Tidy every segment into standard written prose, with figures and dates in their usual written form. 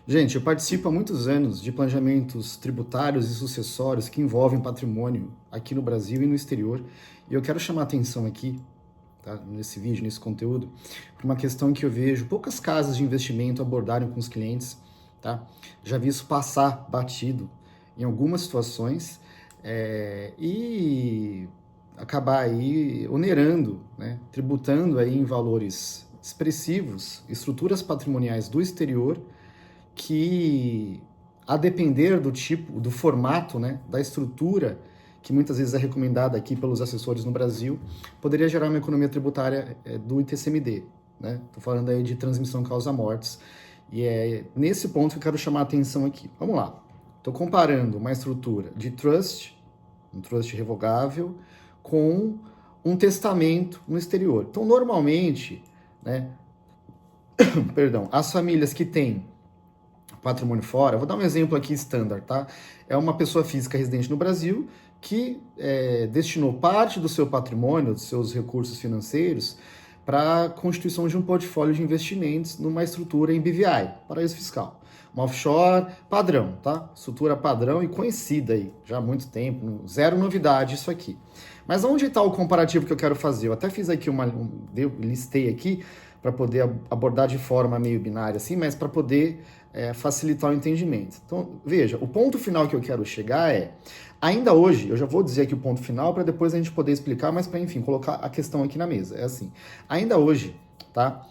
Gente, eu participo há muitos anos de planejamentos tributários e sucessórios que envolvem patrimônio aqui no Brasil e no exterior. E eu quero chamar a atenção aqui, tá, nesse vídeo, nesse conteúdo, para uma questão que eu vejo poucas casas de investimento abordarem com os clientes, tá? Já vi isso passar batido em algumas situações e acabar aí onerando, né, tributando aí em valores expressivos estruturas patrimoniais do exterior que, a depender do tipo, do formato, né, da estrutura, que muitas vezes é recomendada aqui pelos assessores no Brasil, poderia gerar uma economia tributária do ITCMD. Né? Estou falando aí de transmissão causa-mortes. E é nesse ponto que eu quero chamar a atenção aqui. Vamos lá. Estou comparando uma estrutura de trust, um trust revogável, com um testamento no exterior. Então, normalmente, né, perdão, as famílias que têm patrimônio fora, vou dar um exemplo aqui standard, tá? É uma pessoa física residente no Brasil que destinou parte do seu patrimônio, dos seus recursos financeiros, para a constituição de um portfólio de investimentos numa estrutura em BVI, paraíso fiscal. Uma offshore padrão, tá? Estrutura padrão e conhecida aí, já há muito tempo, zero novidade isso aqui. Mas onde está o comparativo que eu quero fazer? Eu até fiz aqui listei aqui para poder abordar de forma meio binária assim, mas para poder facilitar o entendimento. Então, veja, o ponto final que eu quero chegar é, ainda hoje, eu já vou dizer aqui o ponto final para depois a gente poder explicar, mas para, enfim, colocar a questão aqui na mesa. É assim, ainda hoje, tá?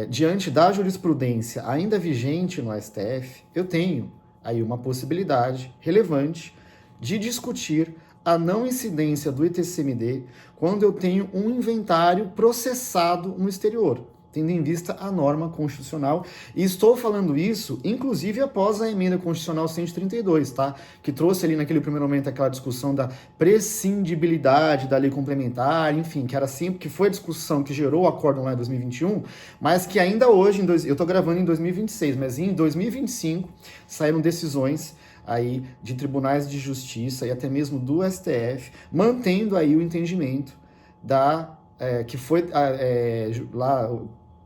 Diante da jurisprudência ainda vigente no STF, eu tenho aí uma possibilidade relevante de discutir a não incidência do ITCMD quando eu tenho um inventário processado no exterior, tendo em vista a norma constitucional. E estou falando isso, inclusive, após a emenda constitucional 132, tá? Que trouxe ali naquele primeiro momento aquela discussão da prescindibilidade da lei complementar, enfim, que era sempre que foi a discussão que gerou o acórdão lá em 2021, mas que ainda hoje, eu estou gravando em 2026, mas em 2025 saíram decisões aí de tribunais de justiça e até mesmo do STF, mantendo aí o entendimento que foi lá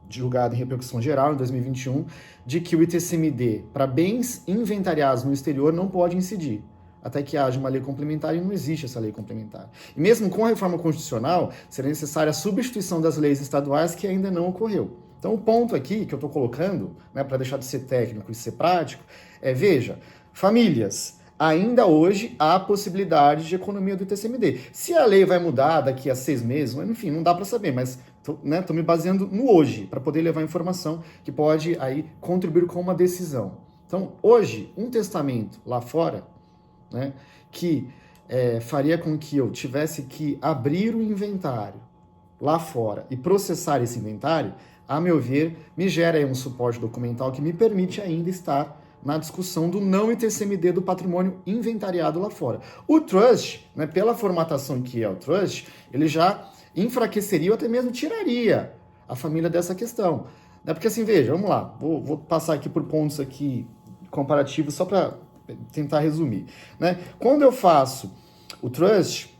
julgado em repercussão geral em 2021, de que o ITCMD para bens inventariados no exterior não pode incidir, até que haja uma lei complementar, e não existe essa lei complementar. E mesmo com a reforma constitucional, seria necessária a substituição das leis estaduais, que ainda não ocorreu. Então o ponto aqui que eu estou colocando, né, para deixar de ser técnico e ser prático, veja, famílias, ainda hoje há possibilidade de economia do ITCMD. Se a lei vai mudar daqui a 6 meses, enfim, não dá para saber, mas estou me baseando no hoje, para poder levar informação que pode aí contribuir com uma decisão. Então, hoje, um testamento lá fora, né, que faria com que eu tivesse que abrir o inventário lá fora e processar esse inventário, a meu ver, me gera aí um suporte documental que me permite ainda estar na discussão do não ITCMD do patrimônio inventariado lá fora. O trust, né, pela formatação que é o trust, ele já enfraqueceria ou até mesmo tiraria a família dessa questão. Né? Porque assim, veja, vamos lá, vou passar aqui por pontos aqui comparativos só para tentar resumir. Né? Quando eu faço o trust,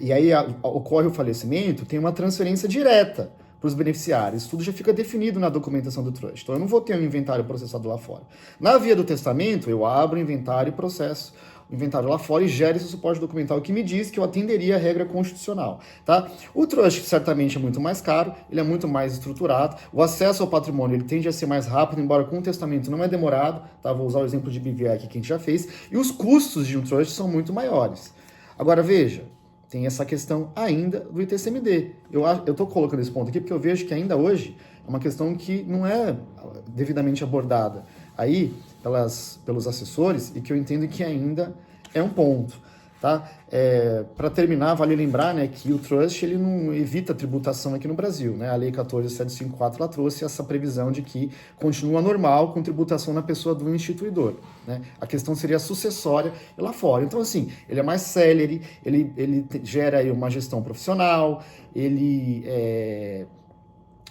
e aí ocorre o falecimento, tem uma transferência direta para os beneficiários. Isso tudo já fica definido na documentação do trust. Então, eu não vou ter um inventário processado lá fora. Na via do testamento, eu abro o inventário e processo o inventário lá fora e gero esse suporte documental que me diz que eu atenderia a regra constitucional. Tá? O trust certamente é muito mais caro, ele é muito mais estruturado, o acesso ao patrimônio ele tende a ser mais rápido, embora com o testamento não é demorado. Tá? Vou usar o exemplo de BVI aqui que a gente já fez. E os custos de um trust são muito maiores. Agora, veja, tem essa questão ainda do ITCMD. Eu estou colocando esse ponto aqui porque eu vejo que ainda hoje é uma questão que não é devidamente abordada aí pelos assessores e que eu entendo que ainda é um ponto. Tá? Para terminar, vale lembrar, né, que o trust ele não evita tributação aqui no Brasil. Né? A Lei 14.754 ela trouxe essa previsão de que continua normal com tributação na pessoa do instituidor. Né? A questão seria sucessória lá fora. Então, assim, ele é mais célere, ele gera aí uma gestão profissional, ele é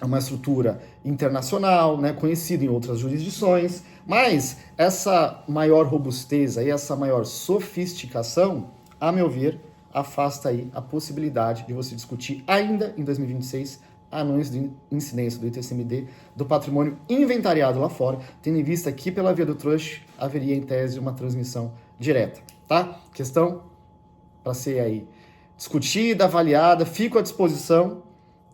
uma estrutura internacional, né, conhecida em outras jurisdições, mas essa maior robustez e essa maior sofisticação, a meu ver, afasta aí a possibilidade de você discutir ainda em 2026 anões de incidência do ITCMD do patrimônio inventariado lá fora, tendo em vista que pela via do trust haveria em tese uma transmissão direta, tá? Questão para ser aí discutida, avaliada, fico à disposição.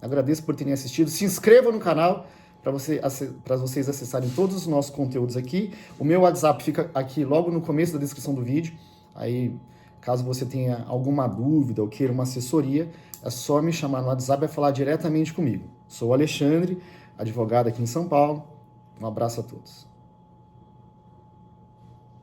Agradeço por terem assistido. Se inscrevam no canal para vocês acessarem todos os nossos conteúdos aqui. O meu WhatsApp fica aqui logo no começo da descrição do vídeo. Aí, caso você tenha alguma dúvida ou queira uma assessoria, é só me chamar no WhatsApp e falar diretamente comigo. Sou o Alexandre, advogado aqui em São Paulo. Um abraço a todos.